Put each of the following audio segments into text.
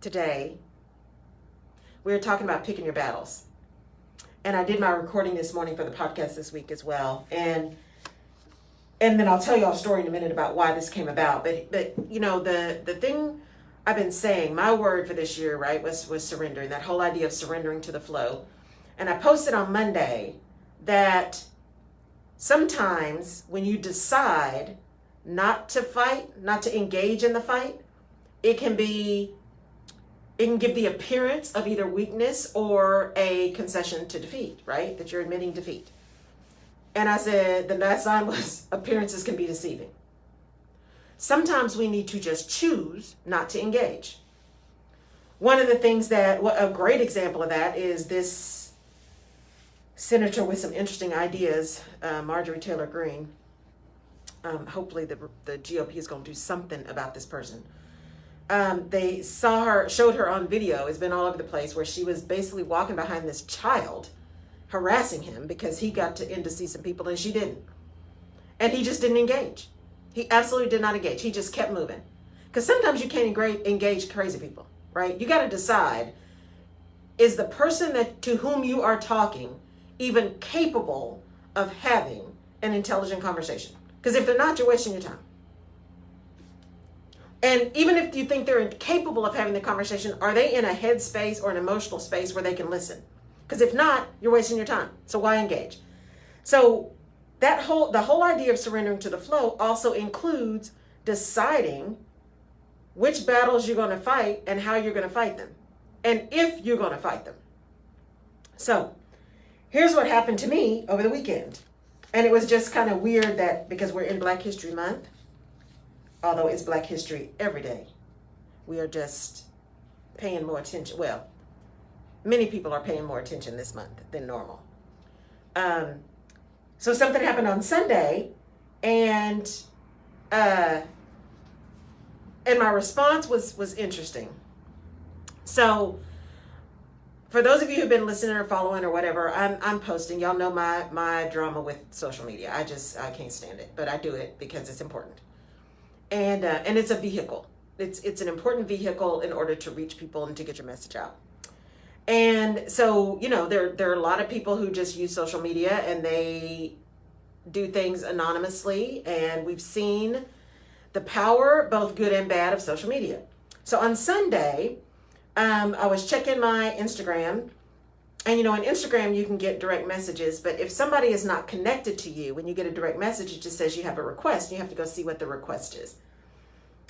today, we were talking about picking your battles. And I did my recording this morning for the podcast this week as well. And then I'll tell you a story in a minute about why this came about. But you know, the thing I've been saying, my word for this year, right, was surrendering. That whole idea of surrendering to the flow. And I posted on Monday that sometimes when you decide not to fight, not to engage in the fight, it can give the appearance of either weakness or a concession to defeat, right? That you're admitting defeat. And I said the last line was, appearances can be deceiving. Sometimes we need to just choose not to engage. One of the things a great example of that is this senator with some interesting ideas, Marjorie Taylor Greene. Hopefully the GOP is going to do something about this person. They showed her on video. It's been all over the place, where she was basically walking behind this child, harassing him because he got in to see some people and she didn't. And he just didn't engage. He absolutely did not engage. He just kept moving. Because sometimes you can't engage crazy people, right? You got to decide, is the person to whom you are talking even capable of having an intelligent conversation? Because if they're not, you're wasting your time. And even if you think they're incapable of having the conversation, are they in a head space or an emotional space where they can listen? Because if not, you're wasting your time. So why engage? So the whole idea of surrendering to the flow also includes deciding which battles you're going to fight and how you're going to fight them, and if you're going to fight them. So here's what happened to me over the weekend. And it was just kind of weird that because we're in Black History Month, although it's Black History every day, we are just paying more attention. Well, many people are paying more attention this month than normal. So something happened on Sunday, and my response was interesting. So for those of you who've been listening or following or whatever, I'm posting. Y'all know my drama with social media. I can't stand it, but I do it because it's important. And it's a vehicle. It's an important vehicle in order to reach people and to get your message out. And so, you know, there are a lot of people who just use social media and they do things anonymously. And we've seen the power, both good and bad, of social media. So on Sunday, I was checking my Instagram. And, you know, on Instagram, you can get direct messages. But if somebody is not connected to you, when you get a direct message, it just says you have a request. You have to go see what the request is.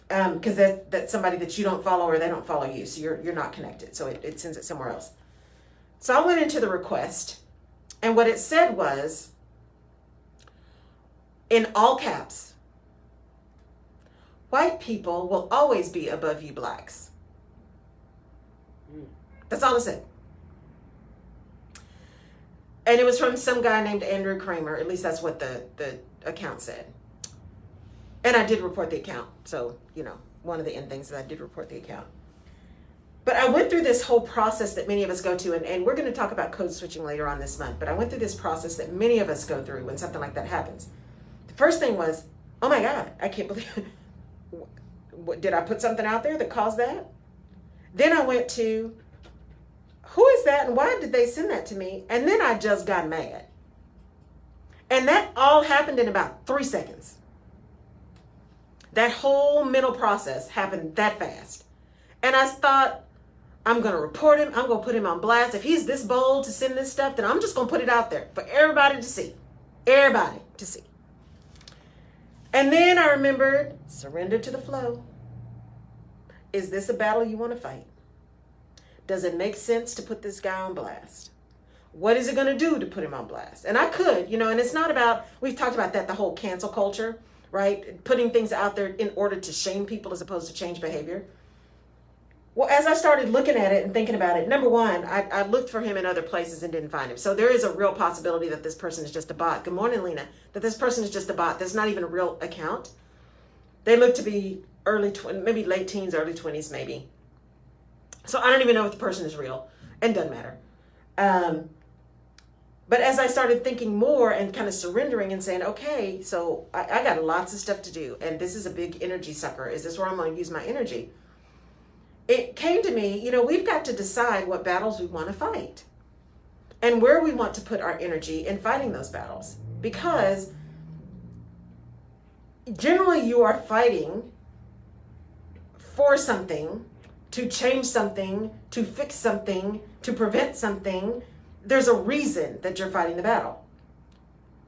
Because that's somebody that you don't follow or they don't follow you. So you're not connected. So it sends it somewhere else. So I went into the request. And what it said was, in all caps, white people will always be above you blacks. That's all it said. And it was from some guy named Andrew Kramer. At least that's what the account said. And I did report the account. So, you know, one of the end things is I did report the account. But I went through this whole process that many of us go to. And we're going to talk about code switching later on this month. But I went through this process that many of us go through when something like that happens. The first thing was, oh my God, I can't believe it. Did I put something out there that caused that? Then I went to, who is that and why did they send that to me? And then I just got mad. And that all happened in about 3 seconds. That whole mental process happened that fast. And I thought, I'm going to report him. I'm going to put him on blast. If he's this bold to send this stuff, then I'm just going to put it out there for everybody to see. Everybody to see. And then I remembered, surrender to the flow. Is this a battle you want to fight? Does it make sense to put this guy on blast? What is it going to do to put him on blast? And I could, you know, and it's not about, we've talked about that, the whole cancel culture, right? Putting things out there in order to shame people as opposed to change behavior. Well, as I started looking at it and thinking about it, number one, I looked for him in other places and didn't find him. So there is a real possibility that this person is just a bot. Good morning, Lena. That this person is just a bot. That's not even a real account. They look to be maybe late teens, early 20s, maybe. So I don't even know if the person is real, and doesn't matter. But as I started thinking more and kind of surrendering and saying, okay, so I got lots of stuff to do, and this is a big energy sucker. Is this where I'm going to use my energy? It came to me, we've got to decide what battles we want to fight and where we want to put our energy in fighting those battles. Because generally you are fighting for something, to change something, to fix something, to prevent something. There's a reason that you're fighting the battle.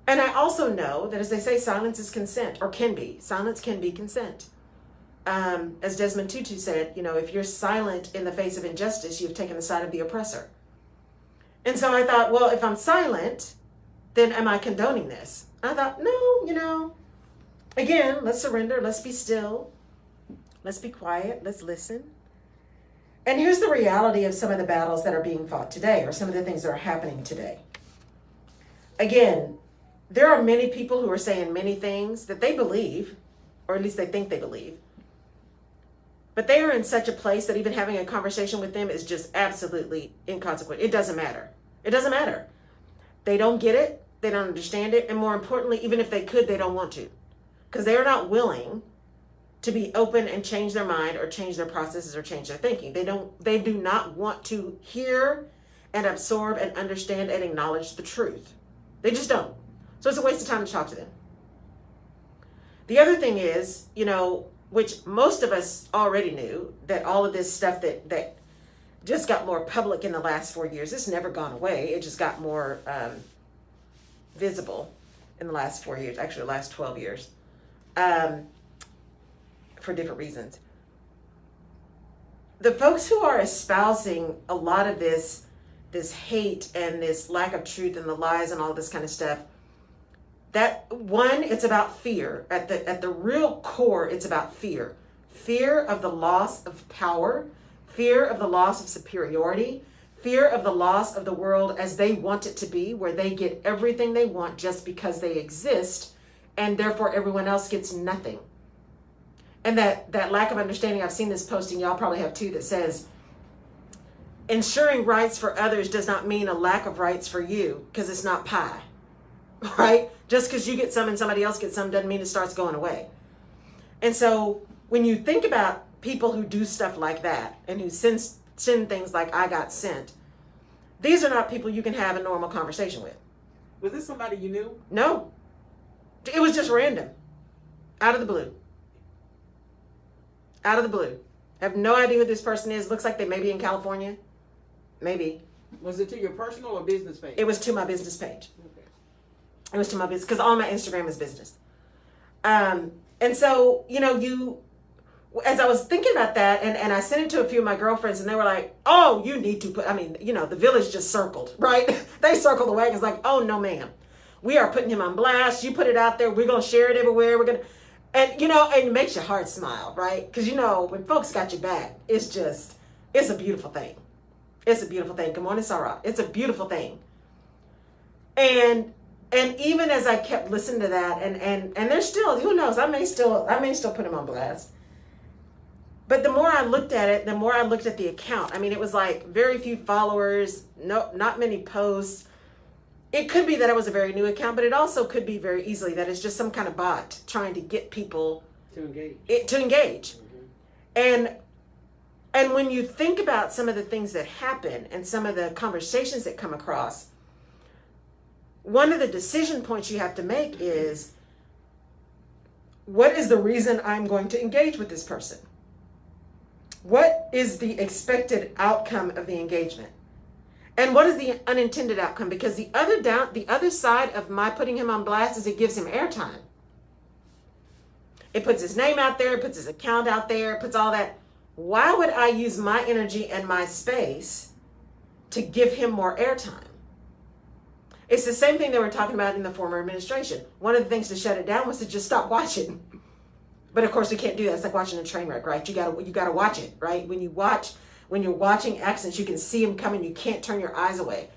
And I also know that, as they say, silence is consent, or can be. Silence can be consent. As Desmond Tutu said, if you're silent in the face of injustice, you've taken the side of the oppressor. And so I thought, well, if I'm silent, then am I condoning this? I thought, no, again, let's surrender. Let's be still. Let's be quiet. Let's listen. And here's the reality of some of the battles that are being fought today, or some of the things that are happening today. Again, there are many people who are saying many things that they believe, or at least they think they believe. But they are in such a place that even having a conversation with them is just absolutely inconsequential. It doesn't matter. It doesn't matter. They don't get it. They don't understand it. And more importantly, even if they could, they don't want to. Because they are not willing to be open and change their mind or change their processes or change their thinking. They do not want to hear and absorb and understand and acknowledge the truth. They just don't. So it's a waste of time to talk to them. The other thing is, which most of us already knew, that all of this stuff that just got more public in the last 4 years, it's never gone away. It just got more visible in the last 4 years, actually the last 12 years, for different reasons. The folks who are espousing a lot of this hate and this lack of truth and the lies and all this kind of stuff, that one, it's about fear. At the real core, it's about fear. Fear of the loss of power, fear of the loss of superiority, fear of the loss of the world as they want it to be, where they get everything they want just because they exist, and therefore everyone else gets nothing. And that lack of understanding, I've seen this posting, y'all probably have too, that says, ensuring rights for others does not mean a lack of rights for you, because it's not pie. Right? Just because you get some and somebody else gets some doesn't mean it starts going away. And so when you think about people who do stuff like that and who send things like I got sent, these are not people you can have a normal conversation with. Was this somebody you knew? No. It was just random. Out of the blue. Out of the blue. I have no idea who this person is. Looks like they may be in California. Maybe. Was it to your personal or business page? It was to my business page. Okay. It was to my business, because all my Instagram is business. And so, as I was thinking about that, and I sent it to a few of my girlfriends, and they were like, oh, you need to put, the village just circled, right? They circled the wagons like, oh, no, ma'am. We are putting him on blast. You put it out there. We're going to share it everywhere. We're going to, and it makes your heart smile, right? Because, when folks got your back, it's a beautiful thing. It's a beautiful thing. Good morning, Sarah. It's a beautiful thing. And even as I kept listening to that, and there's still, who knows, I may still put him on blast. But the more I looked at it, the more I looked at the account. It was like very few followers, not many posts. It could be that it was a very new account, but it also could be very easily that it's just some kind of bot trying to get people to engage. Mm-hmm. And when you think about some of the things that happen and some of the conversations that come across, one of the decision points you have to make is, what is the reason I'm going to engage with this person? What is the expected outcome of the engagement? And what is the unintended outcome? Because the other side of my putting him on blast is it gives him airtime. It puts his name out there, it puts his account out there, it puts all that. Why would I use my energy and my space to give him more airtime? It's the same thing they were talking about in the former administration. One of the things to shut it down was to just stop watching. But of course we can't do that. It's like watching a train wreck, right? You gotta watch it, right? When you're watching accidents, you can see them coming. You can't turn your eyes away.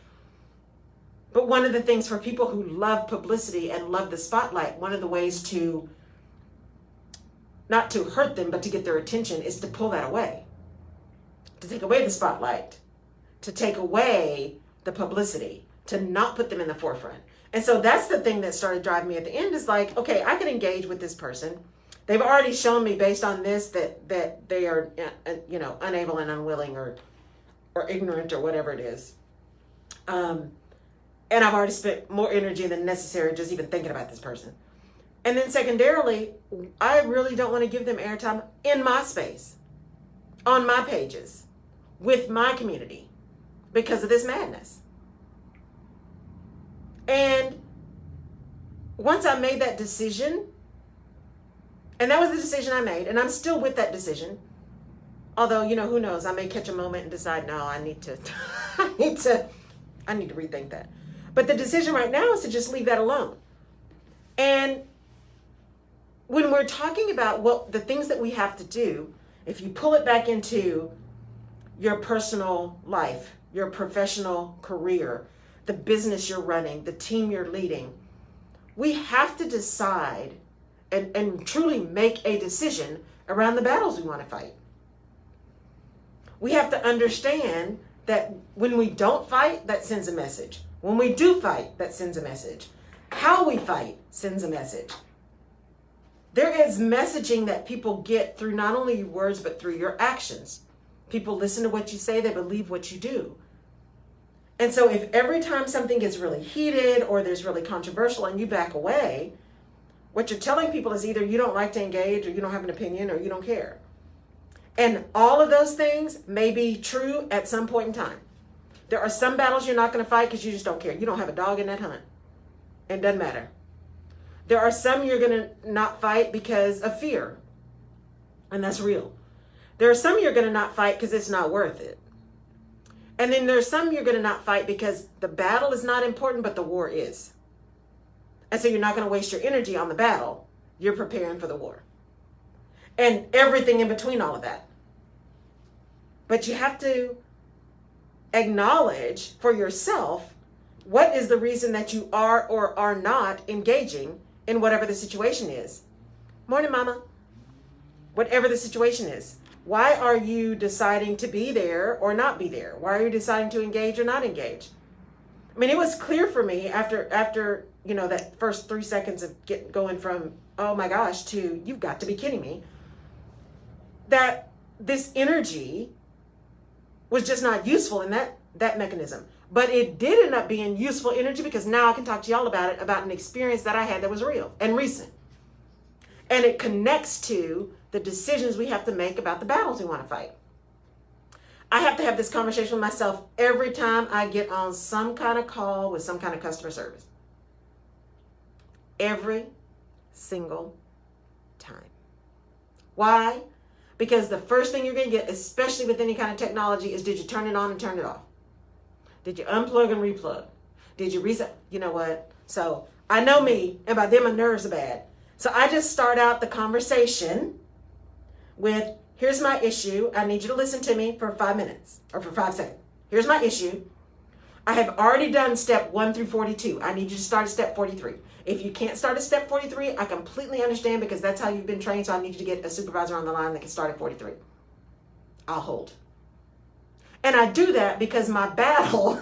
But one of the things for people who love publicity and love the spotlight, one of the ways to, not to hurt them, but to get their attention, is to pull that away. To take away the spotlight. To take away the publicity. To not put them in the forefront. And so that's the thing that started driving me at the end, is like, okay, I can engage with this person. They've already shown me based on this that they are, unable and unwilling or ignorant or whatever it is. And I've already spent more energy than necessary just even thinking about this person. And then secondarily, I really don't want to give them airtime in my space, on my pages, with my community because of this madness. And once I made that decision, and that was the decision I made, and I'm still with that decision. Although, who knows, I may catch a moment and decide, no, I need to rethink that. But the decision right now is to just leave that alone. And when we're talking about the things that we have to do, if you pull it back into your personal life, your professional career, the business you're running, the team you're leading, we have to decide and truly make a decision around the battles we want to fight. We have to understand that when we don't fight, that sends a message. When we do fight, that sends a message. How we fight sends a message. There is messaging that people get through not only your words, but through your actions. People listen to what you say, they believe what you do. And so if every time something gets really heated or there's really controversial and you back away, what you're telling people is either you don't like to engage or you don't have an opinion or you don't care. And all of those things may be true at some point in time. There are some battles you're not going to fight because you just don't care. You don't have a dog in that hunt. It doesn't matter. There are some you're going to not fight because of fear. And that's real. There are some you're going to not fight because it's not worth it. And then there's some you're going to not fight because the battle is not important, but the war is. And so you're not going to waste your energy on the battle. You're preparing for the war. And everything in between all of that. But you have to acknowledge for yourself what is the reason that you are or are not engaging in whatever the situation is. Morning, Mama. Whatever the situation is. Why are you deciding to be there or not be there? Why are you deciding to engage or not engage? I mean, it was clear for me after that first 3 seconds of going from, oh my gosh, to you've got to be kidding me, that this energy was just not useful in that mechanism. But it did end up being useful energy because now I can talk to y'all about it, about an experience that I had that was real and recent. And it connects to the decisions we have to make about the battles we want to fight. I have to have this conversation with myself every time I get on some kind of call with some kind of customer service. Every single time. Why? Because the first thing you're going to get, especially with any kind of technology, is did you turn it on and turn it off? Did you unplug and replug? Did you reset? You know what? So I know me, and by then my nerves are bad. So I just start out the conversation with, here's my issue. I need you to listen to me for 5 minutes or for 5 seconds. Here's my issue. I have already done step 1 through 42. I need you to start at step 43. If you can't start at step 43, I completely understand because that's how you've been trained. So I need you to get a supervisor on the line that can start at 43. I'll hold. And I do that because my battle,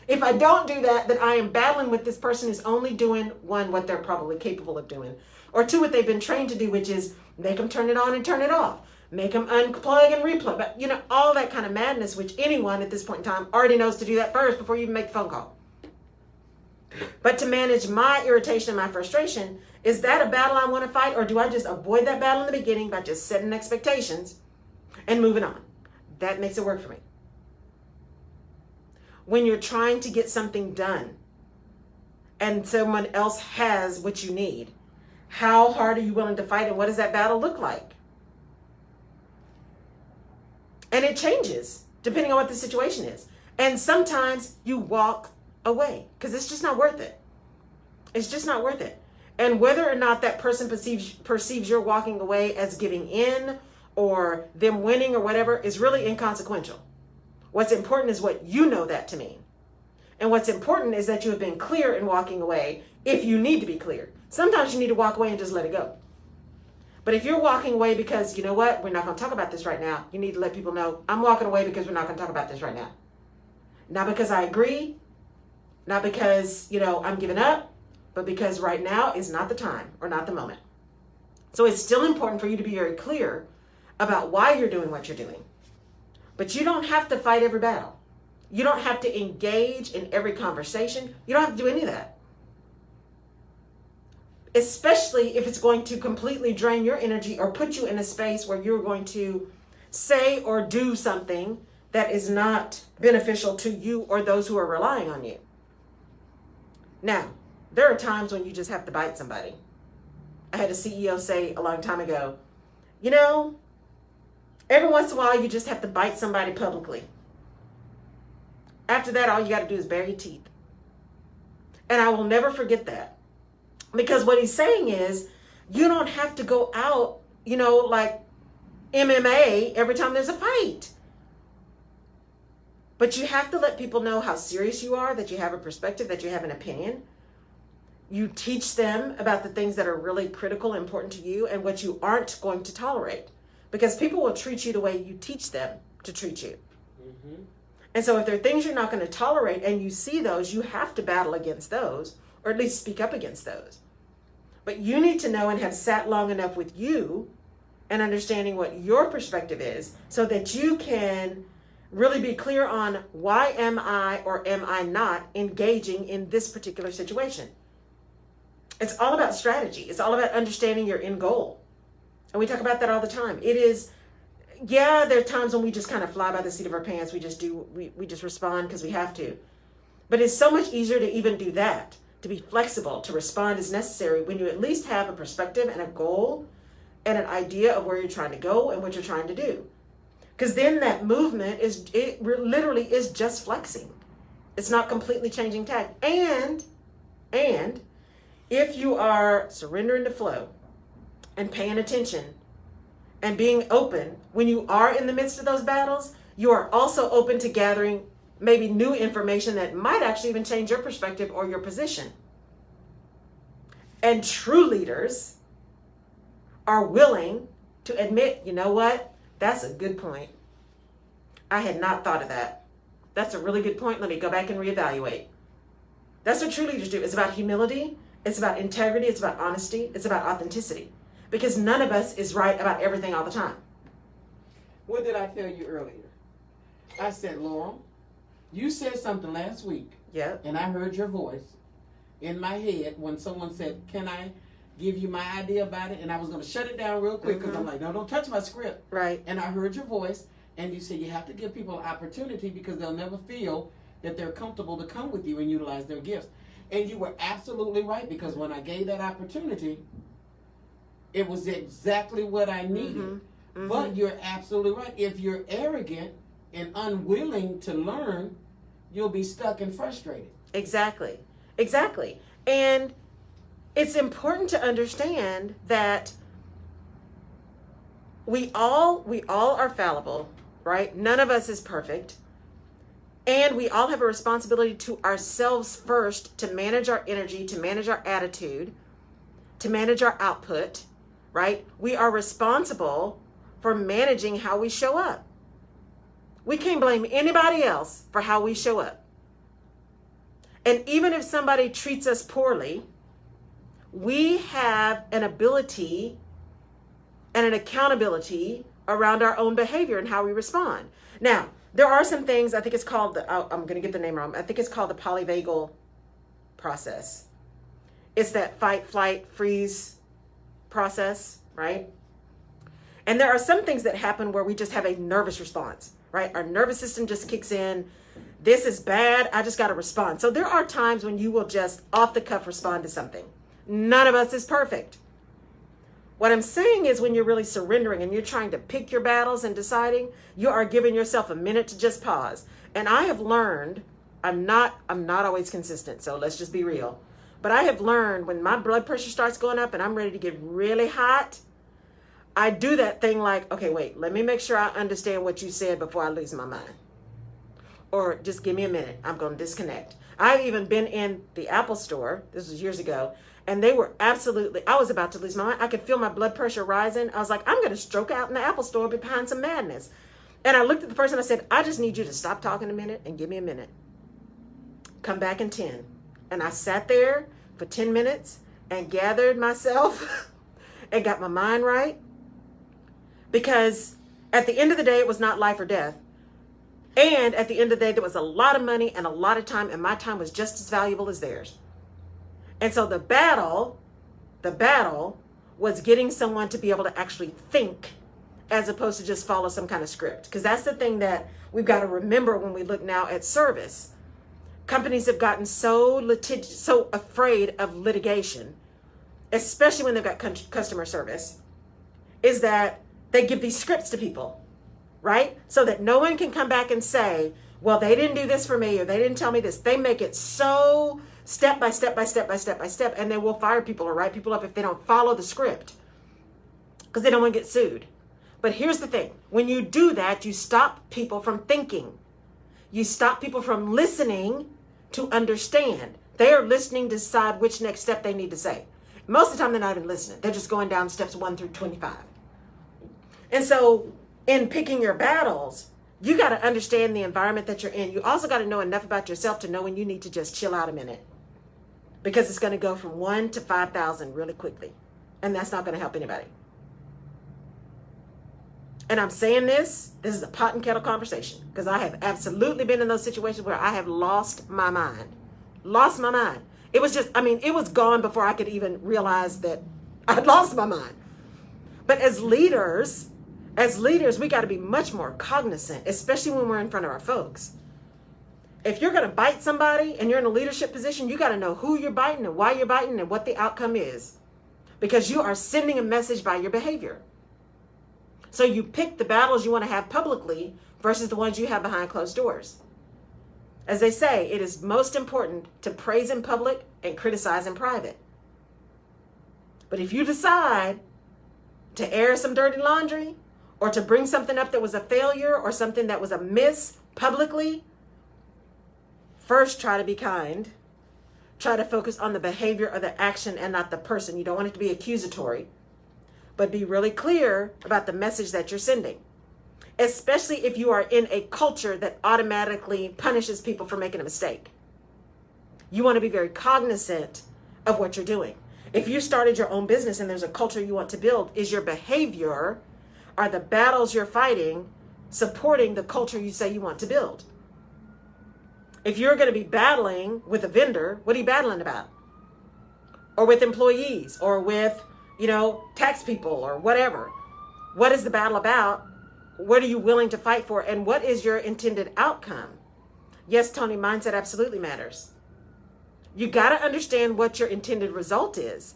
if I don't do that, then I am battling with this person who's only doing, 1, what they're probably capable of doing, or 2, what they've been trained to do, which is make them turn it on and turn it off. Make them unplug and replug. But, all that kind of madness, which anyone at this point in time already knows to do that first before you even make the phone call. But to manage my irritation and my frustration, is that a battle I want to fight, or do I just avoid that battle in the beginning by just setting expectations and moving on? That makes it work for me. When you're trying to get something done and someone else has what you need, how hard are you willing to fight, and what does that battle look like? And it changes depending on what the situation is. And sometimes you walk away because it's just not worth it. It's just not worth it. And whether or not that person perceives your walking away as giving in or them winning or whatever is really inconsequential. What's important is what you know that to mean. And what's important is that you have been clear in walking away if you need to be clear. Sometimes you need to walk away and just let it go. But if you're walking away because, you know what, we're not going to talk about this right now, you need to let people know, I'm walking away because we're not going to talk about this right now. Not because I agree, not because, I'm giving up, but because right now is not the time or not the moment. So it's still important for you to be very clear about why you're doing what you're doing. But you don't have to fight every battle. You don't have to engage in every conversation. You don't have to do any of that. Especially if it's going to completely drain your energy or put you in a space where you're going to say or do something that is not beneficial to you or those who are relying on you. Now, there are times when you just have to bite somebody. I had a CEO say a long time ago, you know, every once in a while you just have to bite somebody publicly. After that, all you got to do is bare your teeth. And I will never forget that. Because what he's saying is, you don't have to go out, you know, like MMA every time there's a fight. But you have to let people know how serious you are, that you have a perspective, that you have an opinion. You teach them about the things that are really critical and important to you and what you aren't going to tolerate. Because people will treat you the way you teach them to treat you. Mm-hmm. And so if there are things you're not going to tolerate and you see those, you have to battle against those, or at least speak up against those. But you need to know and have sat long enough with you and understanding what your perspective is so that you can really be clear on why am I or am I not engaging in this particular situation. It's all about strategy. It's all about understanding your end goal. And we talk about that all the time. It is, yeah, there are times when we just kind of fly by the seat of our pants. We just respond because we have to. But it's so much easier to even do that, to be flexible, to respond as necessary when you at least have a perspective and a goal and an idea of where you're trying to go and what you're trying to do. Because then that movement literally is just flexing. It's not completely changing tack. And if you are surrendering to flow and paying attention and being open, when you are in the midst of those battles, you are also open to gathering maybe new information that might actually even change your perspective or your position. And true leaders are willing to admit, you know what? That's a good point. I had not thought of that. That's a really good point. Let me go back and reevaluate. That's what true leaders do. It's about humility. It's about integrity. It's about honesty. It's about authenticity. Because none of us is right about everything all the time. What did I tell you earlier? I said, Laurel, you said something last week. Yeah. And I heard your voice in my head when someone said, can I give you my idea about it? And I was going to shut it down real quick because I'm like, no, don't touch my script. Right. And I heard your voice and you said you have to give people an opportunity because they'll never feel that they're comfortable to come with you and utilize their gifts. And you were absolutely right, because when I gave that opportunity, it was exactly what I needed. Mm-hmm. Mm-hmm. But you're absolutely right. If you're arrogant and unwilling to learn, you'll be stuck and frustrated. Exactly. Exactly. And it's important to understand that we all are fallible, right? None of us is perfect. And we all have a responsibility to ourselves first to manage our energy, to manage our attitude, to manage our output, right? We are responsible for managing how we show up. We can't blame anybody else for how we show up. And even if somebody treats us poorly, we have an ability and an accountability around our own behavior and how we respond. Now, there are some things, I think it's called, I'm going to get the name wrong, I think it's called the Polyvagal Process. It's that fight, flight, freeze process, right? And there are some things that happen where we just have a nervous response, right? Our nervous system just kicks in. This is bad. I just got to respond. So there are times when you will just off the cuff respond to something. None of us is perfect. What I'm saying is when you're really surrendering and you're trying to pick your battles and deciding, you are giving yourself a minute to just pause. And I have learned, I'm not always consistent, so let's just be real. But I have learned when my blood pressure starts going up and I'm ready to get really hot, I do that thing like, okay, wait, let me make sure I understand what you said before I lose my mind. Or just give me a minute, I'm going to disconnect. I've even been in the Apple store, this was years ago, and they were absolutely, I was about to lose my mind. I could feel my blood pressure rising. I was like, I'm going to stroke out in the Apple store behind some madness. And I looked at the person, I said, I just need you to stop talking a minute and give me a minute. Come back in 10. And I sat there for 10 minutes and gathered myself and got my mind right. Because at the end of the day, it was not life or death. And at the end of the day, there was a lot of money and a lot of time, and my time was just as valuable as theirs. And so the battle was getting someone to be able to actually think as opposed to just follow some kind of script. Because that's the thing that we've got to remember when we look now at service. Companies have gotten so afraid of litigation, especially when they've got customer service, is that they give these scripts to people, right? So that no one can come back and say, well, they didn't do this for me, or they didn't tell me this. They make it so step by step by step by step by step, and they will fire people or write people up if they don't follow the script because they don't want to get sued. But here's the thing. When you do that, you stop people from thinking. You stop people from listening to understand. They are listening to decide which next step they need to say. Most of the time, they're not even listening. They're just going down steps 1 through 25. And so in picking your battles, you got to understand the environment that you're in. You also got to know enough about yourself to know when you need to just chill out a minute, because it's going to go from 1 to 5,000 really quickly. And that's not going to help anybody. And I'm saying this is a pot and kettle conversation, because I have absolutely been in those situations where I have lost my mind. Lost my mind. It was just, it was gone before I could even realize that I'd lost my mind. But as leaders, we got to be much more cognizant, especially when we're in front of our folks. If you're going to bite somebody and you're in a leadership position, you got to know who you're biting and why you're biting and what the outcome is, because you are sending a message by your behavior. So you pick the battles you want to have publicly versus the ones you have behind closed doors. As they say, it is most important to praise in public and criticize in private. But if you decide to air some dirty laundry, or to bring something up that was a failure or something that was a miss publicly, first try to be kind. Try to focus on the behavior or the action and not the person. You don't want it to be accusatory, but be really clear about the message that you're sending, especially if you are in a culture that automatically punishes people for making a mistake. You want to be very cognizant of what you're doing. If you started your own business and there's a culture you want to build, is your behavior, are the battles you're fighting supporting the culture you say you want to build? If you're going to be battling with a vendor, what are you battling about? Or with employees, or with, tax people, or whatever. What is the battle about? What are you willing to fight for? And what is your intended outcome? Yes, Tony, mindset absolutely matters. You got to understand what your intended result is,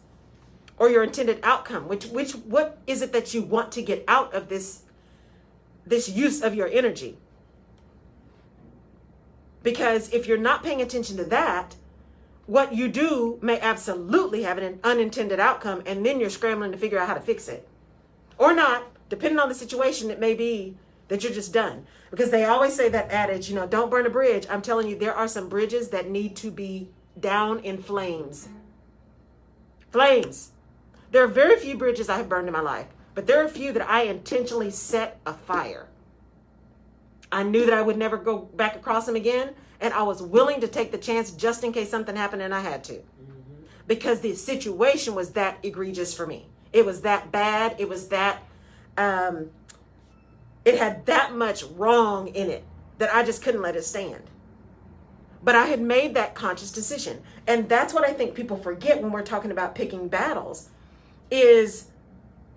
or your intended outcome. What is it that you want to get out of this use of your energy? Because if you're not paying attention to that, what you do may absolutely have an unintended outcome, and then you're scrambling to figure out how to fix it. Or not, depending on the situation, it may be that you're just done. Because they always say that adage, don't burn a bridge. I'm telling you, there are some bridges that need to be down in flames. Flames. There are very few bridges I have burned in my life, but there are a few that I intentionally set afire. I knew that I would never go back across them again, and I was willing to take the chance just in case something happened and I had to. Mm-hmm. Because the situation was that egregious for me. It was that bad. It was that, it had that much wrong in it that I just couldn't let it stand. But I had made that conscious decision. And that's what I think people forget when we're talking about picking battles, is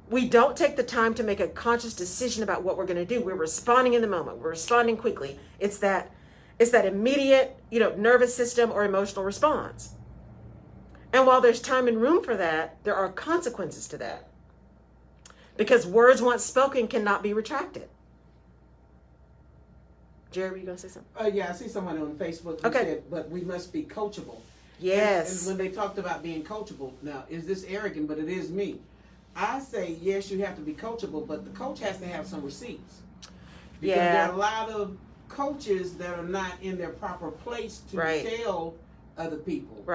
we don't take the time to make a conscious decision about what we're going to do. We're responding in the moment. We're responding quickly. It's that immediate, nervous system or emotional response. And while there's time and room for that, there are consequences to that. Because words once spoken cannot be retracted. Jerry, were you going to say something? Yeah, I see someone on Facebook who said, but we must be coachable. Yes. And when they talked about being coachable, now, is this arrogant? But it is me. I say, yes, you have to be coachable, but the coach has to have some receipts. Because there are a lot of coaches that are not in their proper place to tell other people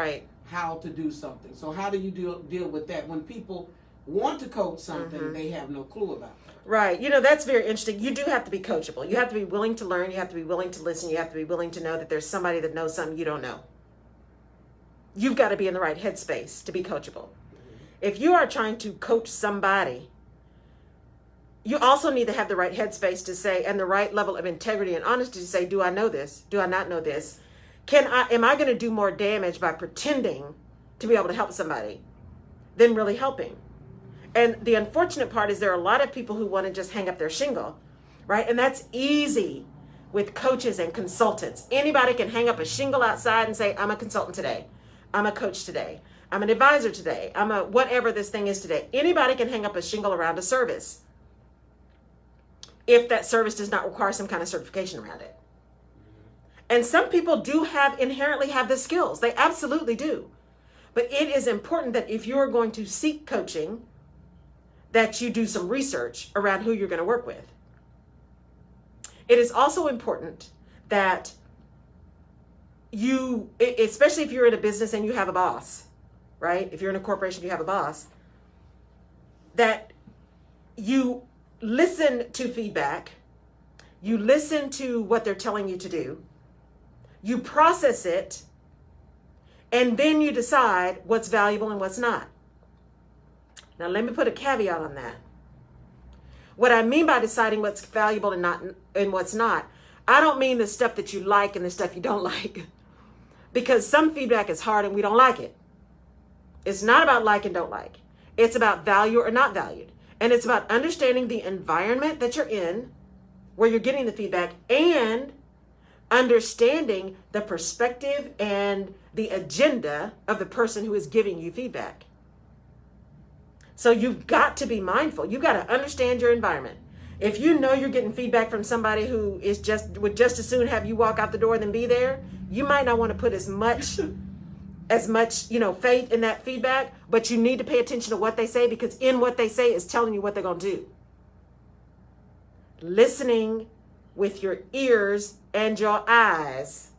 how to do something. So how do you deal with that? When people want to coach something, they have no clue about it. Right. That's very interesting. You do have to be coachable. You have to be willing to learn. You have to be willing to listen. You have to be willing to know that there's somebody that knows something you don't know. You've got to be in the right headspace to be coachable. if you are trying to coach somebody, you also need to have the right headspace to say, and the right level of integrity and honesty to say, do I know this? Do I not know this? Am I going to do more damage by pretending to be able to help somebody than really helping? And the unfortunate part is there are a lot of people who want to just hang up their shingle, right? And that's easy with coaches and consultants. Anybody can hang up a shingle outside and say, I'm a consultant today. I'm a coach today. I'm an advisor today. I'm a whatever this thing is today. Anybody can hang up a shingle around a service if that service does not require some kind of certification around it. And some people do inherently have the skills. They absolutely do. But it is important that if you're going to seek coaching, that you do some research around who you're going to work with. It is also important that you, especially if you're in a business and you have a boss, right? If you're in a corporation, you have a boss, that you listen to feedback, you listen to what they're telling you to do, you process it, and then you decide what's valuable and what's not. Now, let me put a caveat on that. What I mean by deciding what's valuable and what's not, I don't mean the stuff that you like and the stuff you don't like, because some feedback is hard and we don't like it. It's not about like and don't like. It's about value or not valued. And it's about understanding the environment that you're in, where you're getting the feedback, and understanding the perspective and the agenda of the person who is giving you feedback. So you've got to be mindful. You've got to understand your environment. If you know you're getting feedback from somebody who would just as soon have you walk out the door than be there, you might not want to put as much faith in that feedback, but you need to pay attention to what they say, because in what they say is telling you what they're going to do. Listening with your ears and your eyes,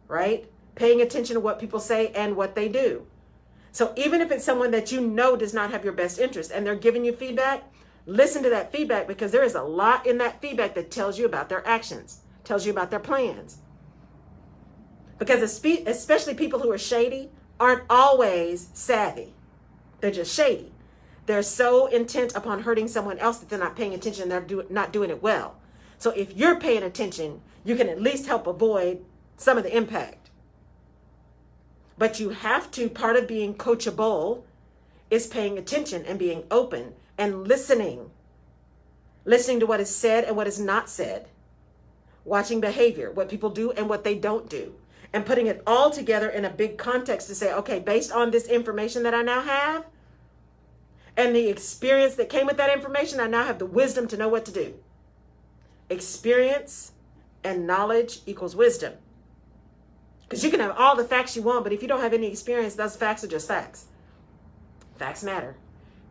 right? Paying attention to what people say and what they do. So even if it's someone that you know does not have your best interest and they're giving you feedback, listen to that feedback, because there is a lot in that feedback that tells you about their actions, tells you about their plans. Because especially people who are shady aren't always savvy. They're just shady. They're so intent upon hurting someone else that they're not paying attention and they're not doing it well. So if you're paying attention, you can at least help avoid some of the impact. But you have to, part of being coachable is paying attention and being open and listening to what is said and what is not said, watching behavior, what people do and what they don't do, and putting it all together in a big context to say, okay, based on this information that I now have and the experience that came with that information, I now have the wisdom to know what to do. Experience and knowledge equals wisdom. Because you can have all the facts you want, but if you don't have any experience, those facts are just facts. Facts matter.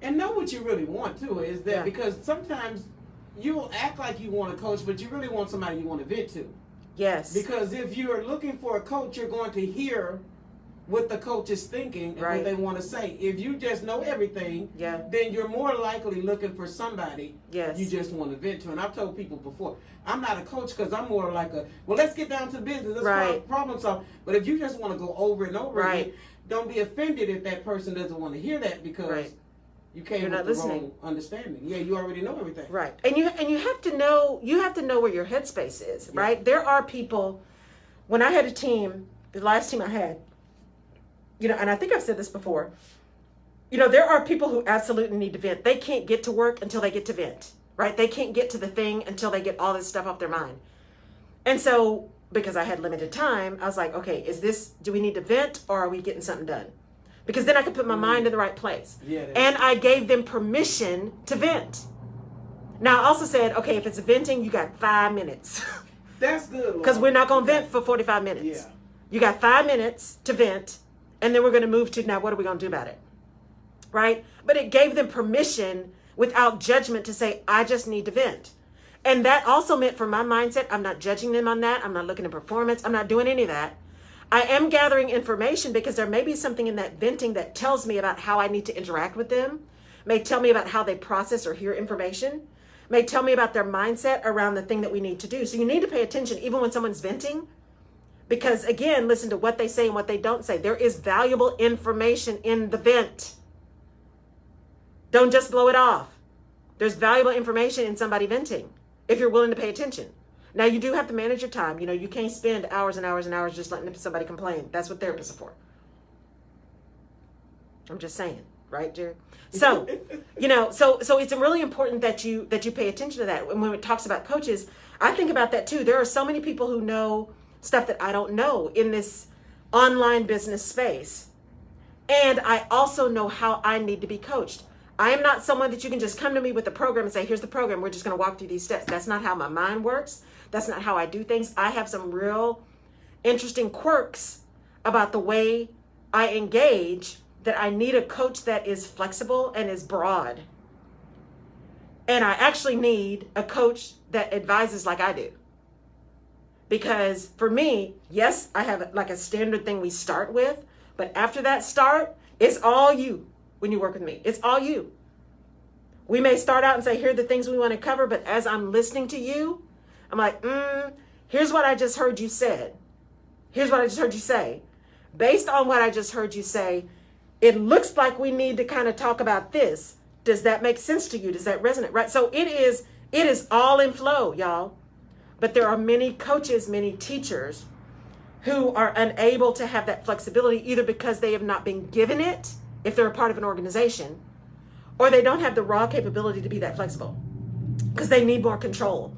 And know what you really want too is that, because sometimes you'll act like you want a coach, but you really want somebody you want to vent to. Yes. Because if you're looking for a coach, you're going to hear what the coach is thinking and what they want to say. If you just know everything, then you're more likely looking for somebody you just want to vent to. And I've told people before, I'm not a coach because I'm more like let's get down to business. Let's problem solve. But if you just want to go over and over again, don't be offended if that person doesn't want to hear that, because you came with the wrong understanding. Yeah, you already know everything. Right. And you have to know where your headspace is, right? There are people, when I had a team, the last team I had, and I think I've said this before, there are people who absolutely need to vent. They can't get to work until they get to vent, right? They can't get to the thing until they get all this stuff off their mind. And so, because I had limited time, I was like, okay, do we need to vent or are we getting something done? Because then I could put my mind in the right place. And I gave them permission to vent. Now I also said, okay, if it's venting, you got 5 minutes. That's good. Because we're not going to vent for 45 minutes. Yeah. You got 5 minutes to vent. And then we're going to move to, now what are we going to do about it? Right? But it gave them permission without judgment to say, I just need to vent. And that also meant, for my mindset, I'm not judging them on that. I'm not looking at performance. I'm not doing any of that. I am gathering information because there may be something in that venting that tells me about how I need to interact with them, may tell me about how they process or hear information, may tell me about their mindset around the thing that we need to do. So you need to pay attention even when someone's venting. Because again, listen to what they say and what they don't say. There is valuable information in the vent. Don't just blow it off. There's valuable information in somebody venting if you're willing to pay attention. Now, you do have to manage your time. You can't spend hours and hours and hours just letting somebody complain. That's what therapists are for. I'm just saying, right, Jared? So, so it's really important that you pay attention to that. And when it talks about coaches, I think about that too. There are so many people who know stuff that I don't know in this online business space. And I also know how I need to be coached. I am not someone that you can just come to me with a program and say, here's the program. We're just going to walk through these steps. That's not how my mind works. That's not how I do things. I have some real interesting quirks about the way I engage that I need a coach that is flexible and is broad. And I actually need a coach that advises like I do. Because for me, yes, I have like a standard thing we start with, but after that start, it's all you when you work with me. It's all you. We may start out and say, here are the things we want to cover, but as I'm listening to you, I'm like, here's what I just heard you said. Here's what I just heard you say. Based on what I just heard you say, it looks like we need to kind of talk about this. Does that make sense to you? Does that resonate? Right? So it is all in flow, y'all. But there are many coaches, many teachers who are unable to have that flexibility, either because they have not been given it, if they're a part of an organization, or they don't have the raw capability to be that flexible because they need more control.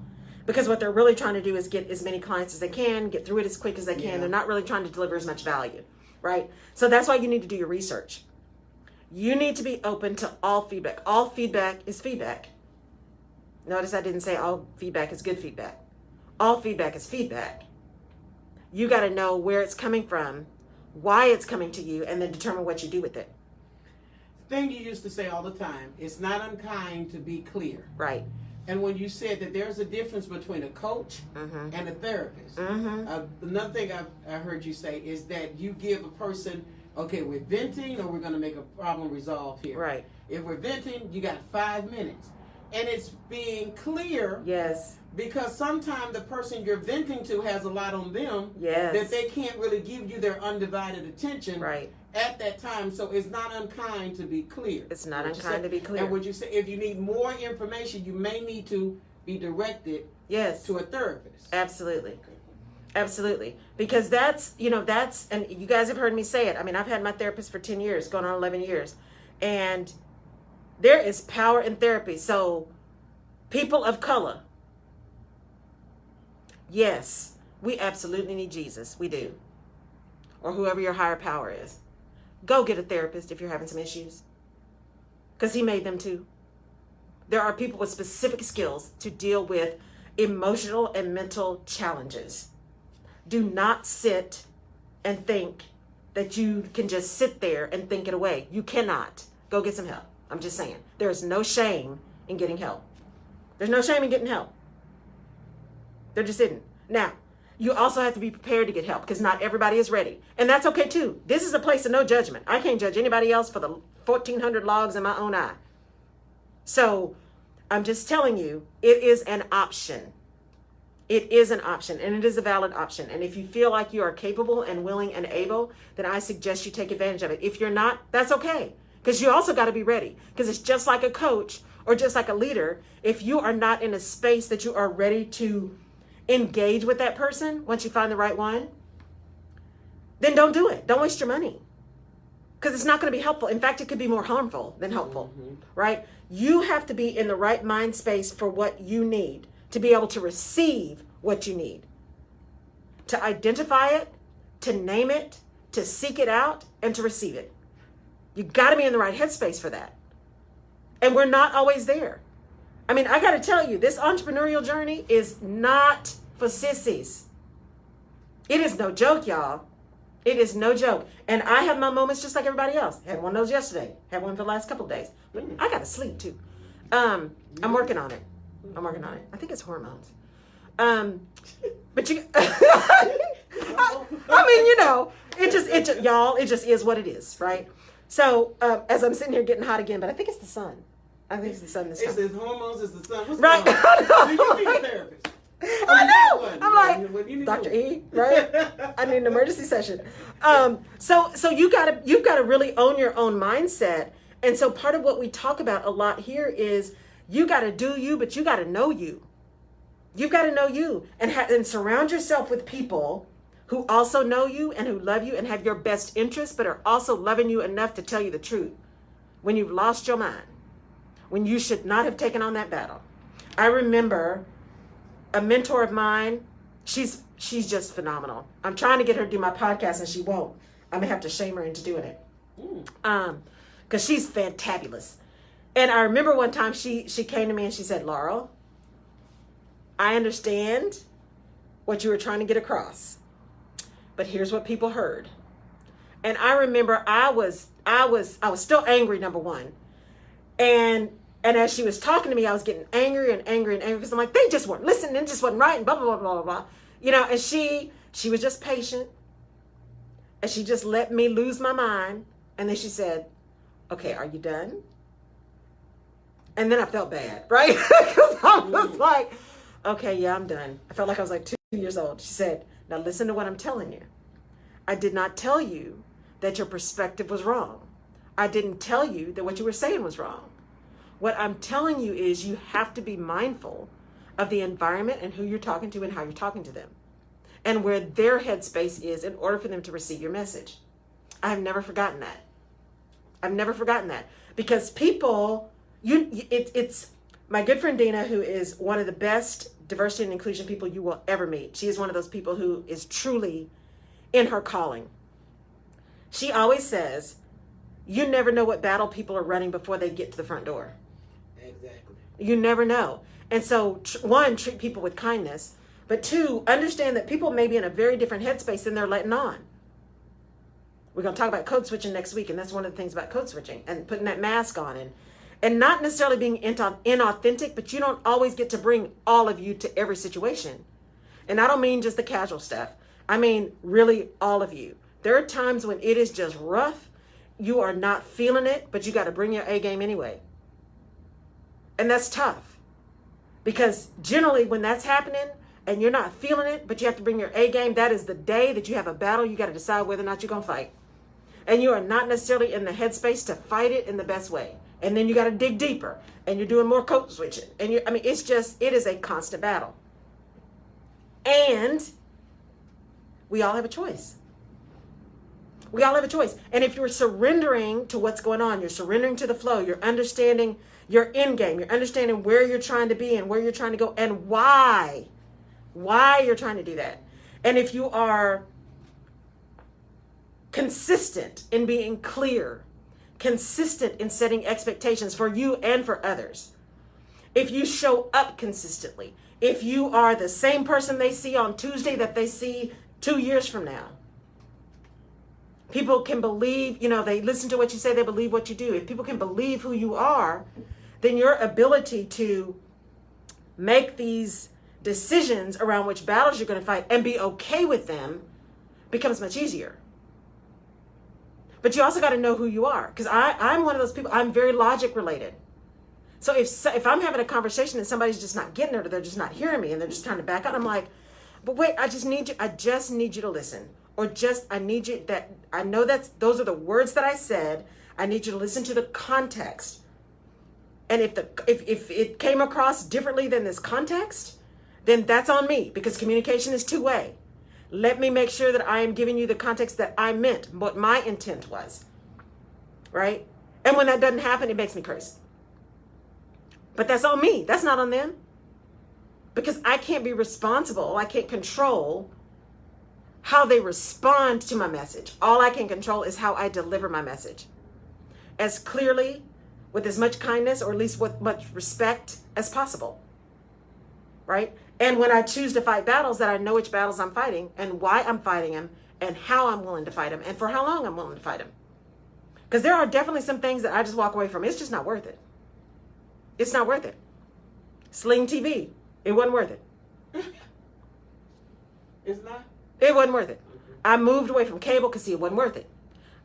Because what they're really trying to do is get as many clients as they can, get through it as quick as they can. Yeah. They're not really trying to deliver as much value, right? So that's why you need to do your research. You need to be open to all feedback. All feedback is feedback. Notice I didn't say all feedback is good feedback. All feedback is feedback. You got to know where it's coming from, why it's coming to you, and then determine what you do with it. The thing you used to say all the time, it's not unkind to be clear. Right. And when you said that there's a difference between a coach and a therapist, another thing I heard you say is that you give a person, okay, we're venting or we're going to make a problem resolve here. Right. If we're venting, you got 5 minutes. And it's being clear. Yes. Because sometimes the person you're venting to has a lot on them Yes. that they can't really give you their undivided attention Right. at that time. So it's not unkind to be clear. It's not What you unkind said. to be clear. And would you say if you need more information, you may need to be directed Yes. to a therapist? Absolutely. Absolutely. Because that's, and you guys have heard me say it. I mean, I've had my therapist for 10 years, going on 11 years. And there is power in therapy. So people of color, yes, we absolutely need Jesus. We do. Or whoever your higher power is. Go get a therapist if you're having some issues. Because he made them too. There are people with specific skills to deal with emotional and mental challenges. Do not sit and think that you can just sit there and think it away. You cannot. Go get some help. I'm just saying. There is no shame in getting help. There's no shame in getting help. There just isn't. Now, you also have to be prepared to get help because not everybody is ready. And that's okay too. This is a place of no judgment. I can't judge anybody else for the 1,400 logs in my own eye. So I'm just telling you, it is an option. It is an option, and it is a valid option. And if you feel like you are capable and willing and able, then I suggest you take advantage of it. If you're not, that's okay. Because you also got to be ready. Because it's just like a coach or just like a leader. If you are not in a space that you are ready to engage with that person once you find the right one, then don't do it. Don't waste your money. Because it's not going to be helpful. In fact, it could be more harmful than helpful, right? You have to be in the right mind space for what you need to be able to receive what you need, to identify it, to name it, to seek it out, and to receive it. You got to be in the right headspace for that. And we're not always there. I mean, I got to tell you, this entrepreneurial journey is not for sissies. It is no joke, y'all. It is no joke. And I have my moments just like everybody else. Had one of those yesterday. Had one for the last couple of days. But I got to sleep too. I'm working on it. I think it's hormones. But you, I mean, it just is what it is, right? So as I'm sitting here getting hot again, but I think it's the sun. I think it's the sun this time. It's the hormones, it's the sun. What's right. going on? You need a therapist. I know. I'm What you need Dr. to E, right? I need an emergency session. So you've got to really own your own mindset And so part of what we talk about a lot here is you got to do you, but you got to know you. You've got to know you and surround yourself with people who also know you and who love you and have your best interests, but are also loving you enough to tell you the truth when you've lost your mind, when you should not have taken on that battle. I remember a mentor of mine. She's just phenomenal. I'm trying to get her to do my podcast and she won't. I'm gonna have to shame her into doing it. Because she's fantabulous. And I remember one time she came to me and she said, Laurel, I understand what you were trying to get across, but here's what people heard. And I remember I was still angry, number one. And as she was talking to me, I was getting angry and angry and angry because I'm like, they just weren't listening, it just wasn't right, and blah, blah, blah, blah, blah. And she was just patient. And she just let me lose my mind. And then she said, okay, are you done? And then I felt bad, right? Because I was like, okay, yeah, I'm done. I felt like I was like 2 years old. She said, now listen to what I'm telling you. I did not tell you that your perspective was wrong. I didn't tell you that what you were saying was wrong. What I'm telling you is you have to be mindful of the environment and who you're talking to and how you're talking to them and where their headspace is in order for them to receive your message. I have never forgotten that. I've never forgotten that because people, it's my good friend Dina, who is one of the best diversity and inclusion people you will ever meet. She is one of those people who is truly in her calling. She always says, you never know what battle people are running before they get to the front door. Exactly. You never know. And so, one, treat people with kindness. But two, understand that people may be in a very different headspace than they're letting on. We're going to talk about code switching next week. And that's one of the things about code switching and putting that mask on. And not necessarily being inauthentic, but you don't always get to bring all of you to every situation. And I don't mean just the casual stuff. I mean, really all of you. There are times when it is just rough. You are not feeling it, but you got to bring your A game anyway. And that's tough. Because generally when that's happening and you're not feeling it, but you have to bring your A game, that is the day that you have a battle. You got to decide whether or not you're going to fight. And you are not necessarily in the headspace to fight it in the best way. And then you got to dig deeper and you're doing more code switching. And it is a constant battle. And we all have a choice. We all have a choice. And if you're surrendering to what's going on, you're surrendering to the flow, you're understanding your end game, you're understanding where you're trying to be and where you're trying to go and why you're trying to do that. And if you are consistent in being clear, consistent in setting expectations for you and for others, if you show up consistently, if you are the same person they see on Tuesday that they see 2 years from now, people can believe, they listen to what you say, they believe what you do. If people can believe who you are, then your ability to make these decisions around which battles you're going to fight and be okay with them becomes much easier. But you also got to know who you are. Because I'm one of those people, I'm very logic related. So if I'm having a conversation and somebody's just not getting it or they're just not hearing me and they're just trying to back out, I'm like, but wait, I just need you to listen. Or I need you I know those are the words that I said. I need you to listen to the context. And if it came across differently than this context, then that's on me because communication is two-way. Let me make sure that I am giving you the context that I meant, what my intent was, right? And when that doesn't happen, it makes me crazy. But that's on me. That's not on them. Because I can't be responsible. I can't control how they respond to my message. All I can control is how I deliver my message. As clearly, with as much kindness, or at least with much respect as possible, right? And when I choose to fight battles, that I know which battles I'm fighting and why I'm fighting them and how I'm willing to fight them and for how long I'm willing to fight them. Because there are definitely some things that I just walk away from. It's just not worth it. It's not worth it. Sling TV, it wasn't worth it. It's not? It wasn't worth it. I moved away from cable because it wasn't worth it.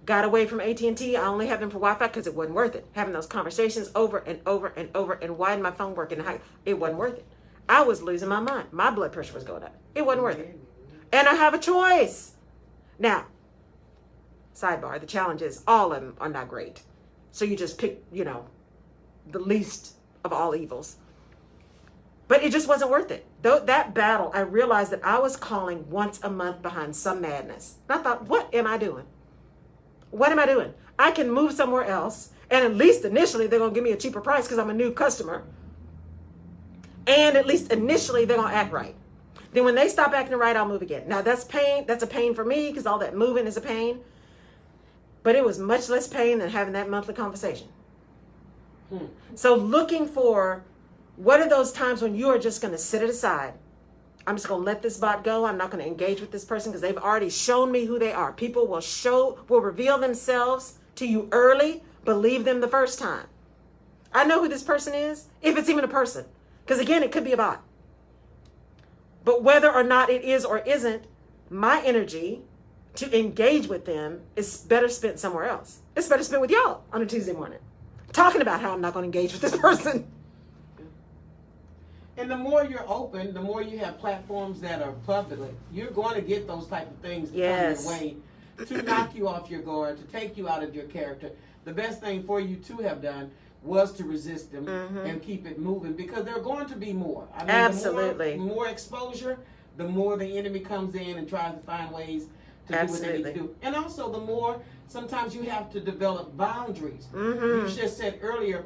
Got away from AT&T. I only have them for Wi-Fi because it wasn't worth it. Having those conversations over and over and over and why did my phone work and how it wasn't worth it. I was losing my mind. My blood pressure was going up. It wasn't worth it. And I have a choice. Now, sidebar, the challenge is all of them are not great. So you just pick, the least of all evils. But it just wasn't worth it. That battle, I realized that I was calling once a month behind some madness. And I thought, what am I doing? What am I doing? I can move somewhere else, and at least initially they're going to give me a cheaper price because I'm a new customer. And at least initially they're going to act right. Then when they stop acting right, I'll move again. Now that's pain. That's a pain for me because all that moving is a pain. But it was much less pain than having that monthly conversation. So looking for, what are those times when you are just going to set it aside? I'm just going to let this bot go. I'm not going to engage with this person because they've already shown me who they are. People will reveal themselves to you early. Believe them the first time. I know who this person is, if it's even a person. Because again, it could be a bot. But whether or not it is or isn't, my energy to engage with them is better spent somewhere else. It's better spent with y'all on a Tuesday morning, talking about how I'm not going to engage with this person. And the more you're open, the more you have platforms that are public, you're going to get those type of things that come your way to knock you off your guard, to take you out of your character. The best thing for you to have done was to resist them and keep it moving, because there are going to be more. I mean, Absolutely. The more exposure, the more the enemy comes in and tries to find ways to do what they need to do. And also the more sometimes you have to develop boundaries. You just said earlier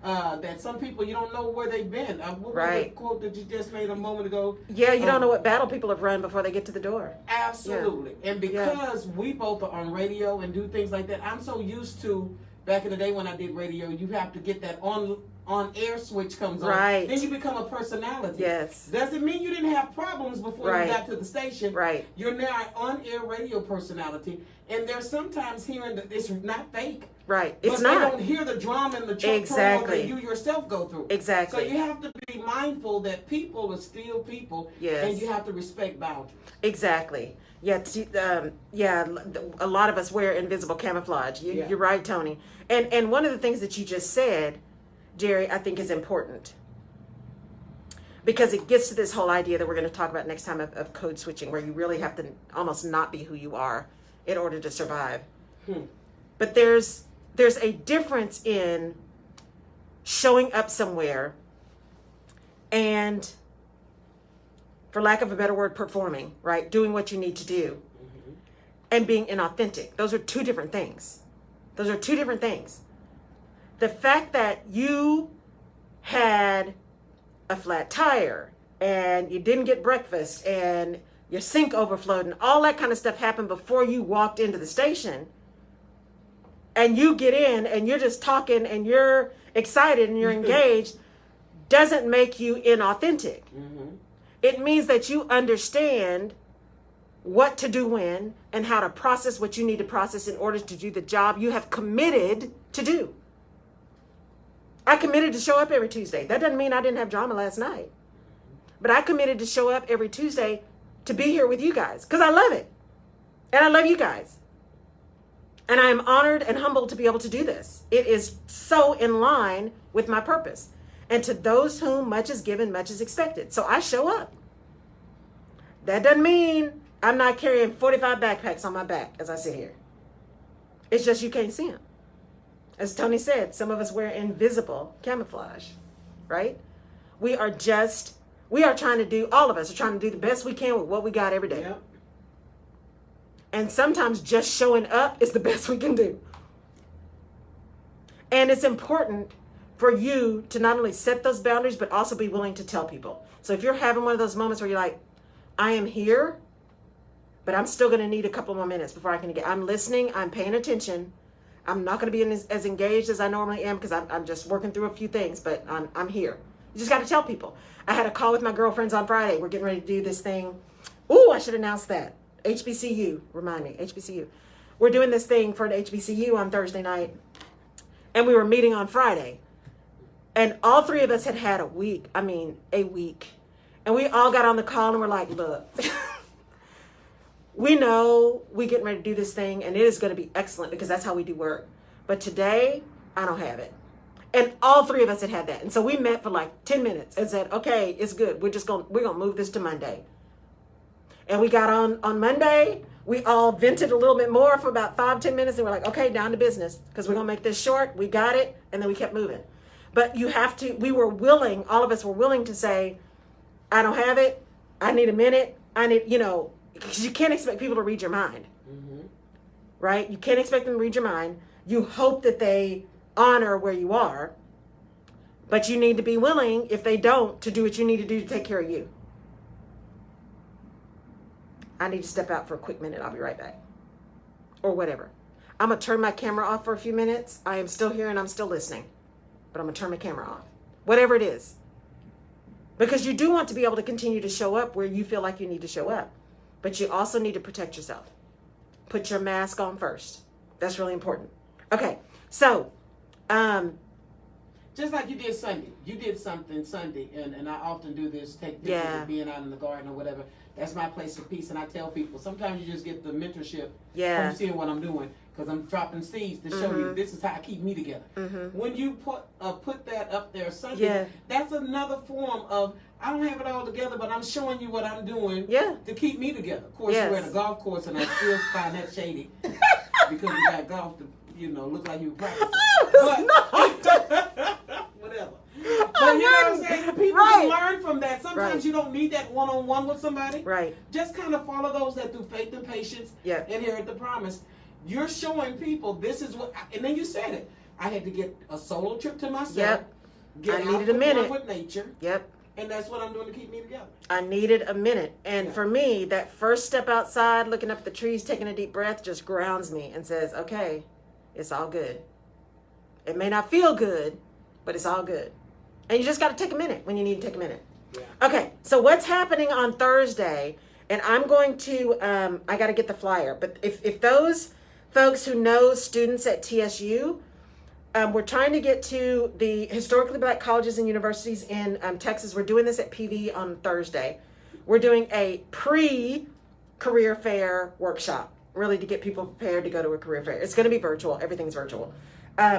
that some people, you don't know where they've been. What was the quote that you just made a moment ago? Yeah, you don't know what battle people have run before they get to the door. Absolutely. Yeah. And because we both are on radio and do things like that, I'm so used to, back in the day when I did radio, you have to get that on air switch comes on. Right. Then you become a personality. Yes. Doesn't mean you didn't have problems before you got to the station. Right. You're now an on-air radio personality. And there's sometimes hearing that it's not fake. Right. It's but not. They don't hear the drama and the turmoil that you yourself go through. Exactly. So you have to be mindful that people are still people. Yes. And you have to respect boundaries. Exactly. Yeah. A lot of us wear invisible camouflage. You're right, Tony. And one of the things that you just said, Jerry, I think is important, because it gets to this whole idea that we're going to talk about next time of code switching, where you really have to almost not be who you are in order to survive. But there's a difference in showing up somewhere and, for lack of a better word, performing, right? Doing what you need to do, and being inauthentic. Those are two different things. Those are two different things. The fact that you had a flat tire and you didn't get breakfast and your sink overflowed and all that kind of stuff happened before you walked into the station, and you get in and you're just talking and you're excited and you're engaged, doesn't make you inauthentic. It means that you understand what to do when and how to process what you need to process in order to do the job you have committed to do. I committed to show up every Tuesday. That doesn't mean I didn't have drama last night. But I committed to show up every Tuesday to be here with you guys, because I love it. And I love you guys. And I am honored and humbled to be able to do this. It is so in line with my purpose. And to those whom much is given, much is expected. So I show up. That doesn't mean I'm not carrying 45 backpacks on my back as I sit here. It's just you can't see them. As Tony said, some of us wear invisible camouflage, right? All of us are trying to do the best we can with what we got every day. Yep. And sometimes just showing up is the best we can do. And it's important for you to not only set those boundaries, but also be willing to tell people. So if you're having one of those moments where you're like, I am here, but I'm still going to need a couple more minutes before I can get, I'm listening, I'm paying attention. I'm not going to be as engaged as I normally am because I'm just working through a few things, but I'm here. You just got to tell people. I had a call with my girlfriends on Friday. We're getting ready to do this thing. Ooh, I should announce that. HBCU, remind me, HBCU. We're doing this thing for the HBCU on Thursday night, and we were meeting on Friday. And all three of us had a week. And we all got on the call and we're like, look, we know we're getting ready to do this thing and it is going to be excellent because that's how we do work. But today, I don't have it. And all three of us had that. And so we met for like 10 minutes and said, okay, it's good. We're going to move this to Monday. And we got on Monday. We all vented a little bit more for about 5-10 minutes. And we're like, okay, down to business. Because we're going to make this short. We got it. And then we kept moving. But you have to, we were willing, all of us were willing to say, I don't have it. I need a minute. I need, because you can't expect people to read your mind. Mm-hmm. Right? You can't expect them to read your mind. You hope that they honor where you are. But you need to be willing, if they don't, to do what you need to do to take care of you. I need to step out for a quick minute. I'll be right back. Or whatever. I'm going to turn my camera off for a few minutes. I am still here and I'm still listening. But I'm going to turn my camera off. Whatever it is. Because you do want to be able to continue to show up where you feel like you need to show up. But you also need to protect yourself. Put your mask on first. That's really important. Okay. So, just like you did Sunday. You did something Sunday, and I often do this, take pictures of being out in the garden or whatever. That's my place of peace, and I tell people, sometimes you just get the mentorship from seeing what I'm doing, because I'm dropping seeds to show you this is how I keep me together. Mm-hmm. When you put that up there Sunday, that's another form of, I don't have it all together, but I'm showing you what I'm doing to keep me together. Of course, you're at a golf course, and I still find that shady, because you got golf to, look like you were practicing. Whatever. But you know what I'm saying? People can learn from that. Sometimes you don't need that one-on-one with somebody. Right. Just kind of follow those that through faith and patience inherit the promise. You're showing people this is what, and then you said it. I had to get a solo trip to myself. Get I needed a minute with nature. And that's what I'm doing to keep me together. I needed a minute. And for me, that first step outside, looking up at the trees, taking a deep breath, just grounds me and says, okay, it's all good. It may not feel good, but it's all good. And you just got to take a minute when you need to take a minute. Yeah. Okay, so what's happening on Thursday, and I'm going to, I got to get the flyer, but if those folks who know students at TSU, we're trying to get to the historically black colleges and universities in Texas. We're doing this at PV on Thursday. We're doing a pre-career fair workshop, really to get people prepared to go to a career fair. It's going to be virtual. Everything's virtual.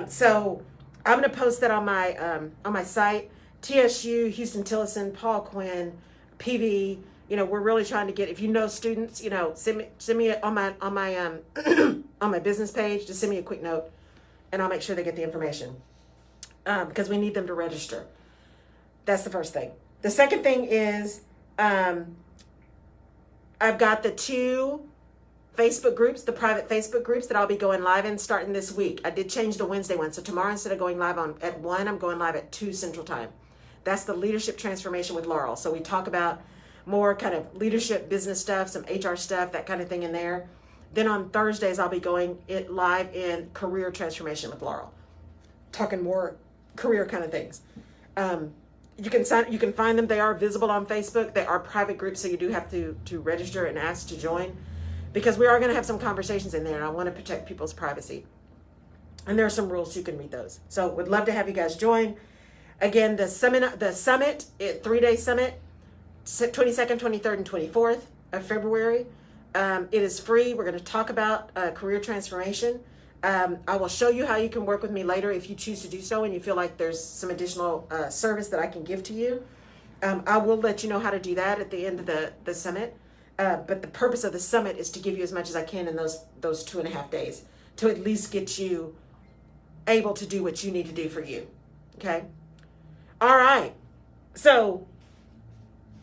So I'm going to post that on my site. TSU, Houston Tillotson, Paul Quinn, PV. We're really trying to get. If you know students, send me on my on my business page. Just send me a quick note, and I'll make sure they get the information because we need them to register. That's the first thing. The second thing is I've got the 2 Facebook groups, the private Facebook groups that I'll be going live in starting this week. I did change the Wednesday one. So tomorrow, instead of going live at 1, I'm going live at 2 Central Time. That's the Leadership Transformation with Laurel. So we talk about more kind of leadership, business stuff, some HR stuff, that kind of thing in there. Then on Thursdays, I'll be going live in Career Transformation with Laurel, talking more career kind of things. You can find them. They are visible on Facebook. They are private groups, so you do have to register and ask to join, because we are going to have some conversations in there, and I want to protect people's privacy. And there are some rules, so you can read those. So would love to have you guys join. Again, the summit, 3-day summit, 22nd, 23rd, and 24th of February. It is free. We're going to talk about career transformation. I will show you how you can work with me later if you choose to do so and you feel like there's some additional service that I can give to you. I will let you know how to do that at the end of the summit. But the purpose of the summit is to give you as much as I can in those 2.5 days to at least get you able to do what you need to do for you. Okay? All right. So,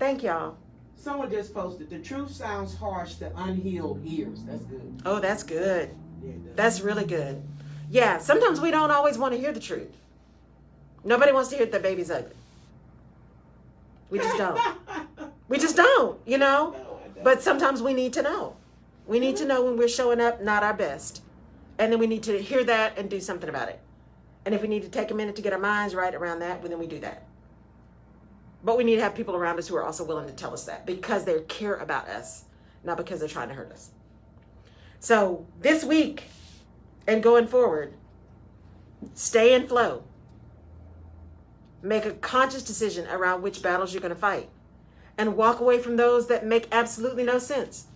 thank y'all. Someone just posted, the truth sounds harsh to unhealed ears. That's good. Oh, that's good. Yeah, that's really good. Yeah, sometimes we don't always want to hear the truth. Nobody wants to hear that their baby's ugly. We just don't. We just don't, No, but sometimes we need to know. We need to know when we're showing up not our best. And then we need to hear that and do something about it. And if we need to take a minute to get our minds right around that, well, then we do that. But we need to have people around us who are also willing to tell us that because they care about us, not because they're trying to hurt us. So this week and going forward, stay in flow. Make a conscious decision around which battles you're going to fight and walk away from those that make absolutely no sense.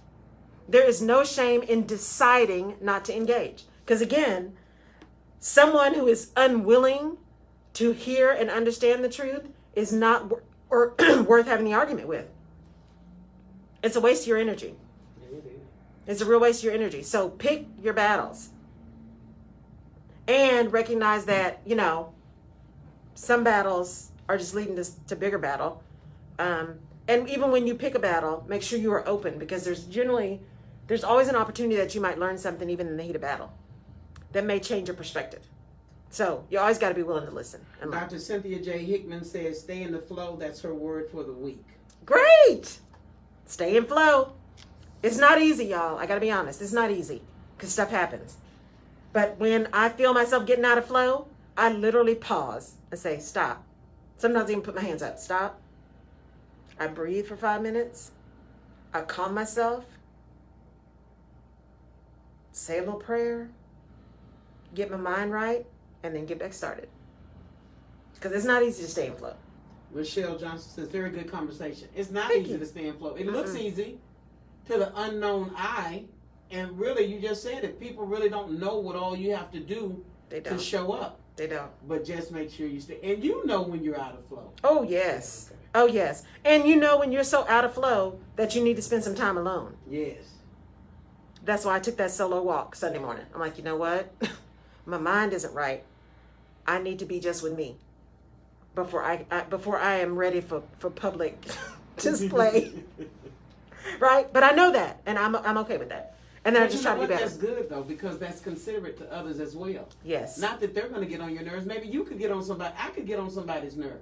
There is no shame in deciding not to engage. Because again, someone who is unwilling to hear and understand the truth is not worth having the argument with. It's a waste of your energy. Yeah, it is. It's a real waste of your energy. So pick your battles. And recognize that, you know, some battles are just leading to bigger battle. And even when you pick a battle, make sure you are open, because there's always an opportunity that you might learn something even in the heat of battle that may change your perspective. So you always got to be willing to listen and learn. Dr. Cynthia J. Hickman says, stay in the flow. That's her word for the week. Great. Stay in flow. It's not easy, y'all. I got to be honest. It's not easy because stuff happens. But when I feel myself getting out of flow, I literally pause and say, stop. Sometimes I even put my hands up. Stop. I breathe for 5 minutes. I calm myself. Say a little prayer. Get my mind right. And then get back started. Because it's not easy to stay in flow. Rochelle Johnson says, very good conversation. It's not Thank easy you. to stay in flow. It looks easy to the unknown eye. And really, you just said it. People really don't know what all you have to do to show up. They don't. But just make sure you stay. And you know when you're out of flow. Oh, yes. Okay. Oh, yes. And you know when you're so out of flow that you need to spend some time alone. Yes. That's why I took that solo walk Sunday morning. I'm like, you know what? My mind isn't right. I need to be just with me before I am ready for public display. Right? But I know that, and I'm okay with that. And then I just try to be better. That's good, though, because that's considerate to others as well. Yes. Not that they're going to get on your nerves. Maybe you could get on somebody. I could get on somebody's nerve.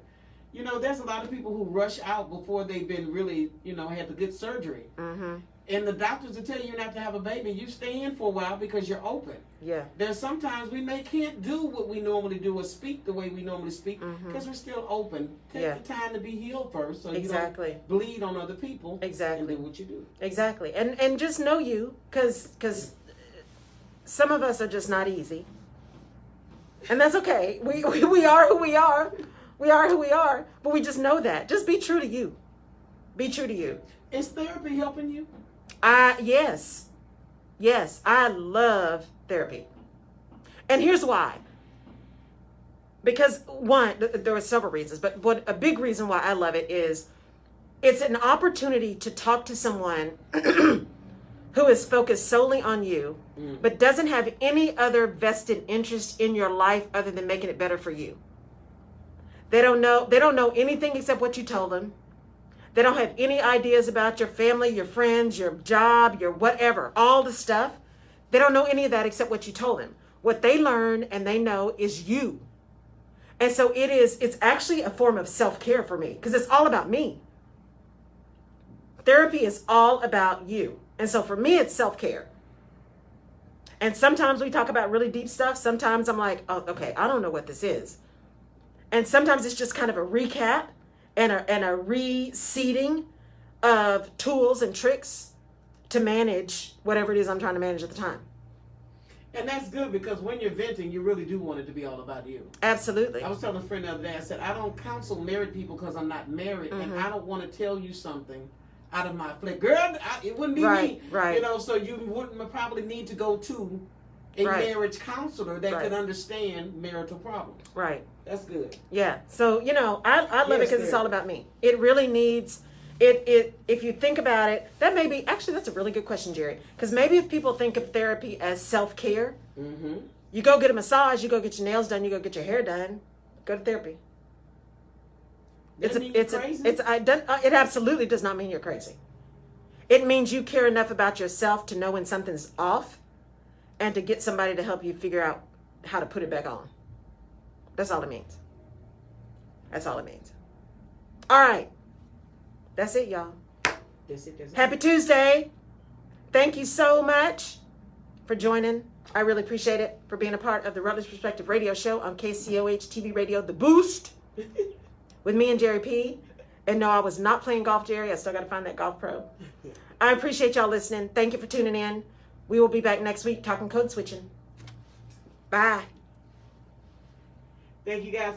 You know, there's a lot of people who rush out before they've been really, had the good surgery. Mm-hmm. And the doctors will tell you not to have a baby. You stay in for a while because you're open. Yeah. There's sometimes we can't do what we normally do or speak the way we normally speak because we're still open. Take the time to be healed first so you don't bleed on other people. Exactly. And do what you do. Exactly. And just know you, because some of us are just not easy. And that's okay. We are who we are. We are who we are. But we just know that. Just be true to you. Be true to you. Is therapy helping you? Yes. Yes, I love therapy. And here's why. Because one, there are several reasons, but a big reason why I love it is it's an opportunity to talk to someone who is focused solely on you, but doesn't have any other vested interest in your life other than making it better for you. They don't know anything except what you told them. They don't have any ideas about your family, your friends, your job, your whatever, all the stuff. They don't know any of that except what you told them. What they learn and they know is you. And so it's actually a form of self-care for me because it's all about me. Therapy is all about you. And so for me, it's self-care. And sometimes we talk about really deep stuff. Sometimes I'm like, oh, okay, I don't know what this is. And sometimes it's just kind of a recap and a reseeding of tools and tricks to manage whatever it is I'm trying to manage at the time. And that's good because when you're venting, you really do want it to be all about you. Absolutely. I was telling a friend the other day, I said, I don't counsel married people because I'm not married, and I don't want to tell you something out of my flesh. Girl, it wouldn't be me. Right. So you wouldn't probably need to go to a marriage counselor that could understand marital problems. Right. That's good. Yeah. So, I love it because it's all about me. It really needs it. If you think about it, that may be, actually, that's a really good question, Jerry. Because maybe if people think of therapy as self-care, you go get a massage, you go get your nails done, you go get your hair done, go to therapy. It absolutely does not mean you're crazy. It means you care enough about yourself to know when something's off and to get somebody to help you figure out how to put it back on. That's all it means. That's all it means. All right. That's it, y'all. That's it. Happy Tuesday. Thank you so much for joining. I really appreciate it, for being a part of the Rutledge Perspective radio show on KCOH TV Radio, The Boost, with me and Jerry P. And no, I was not playing golf, Jerry. I still got to find that golf pro. I appreciate y'all listening. Thank you for tuning in. We will be back next week talking code switching. Bye. Thank you guys.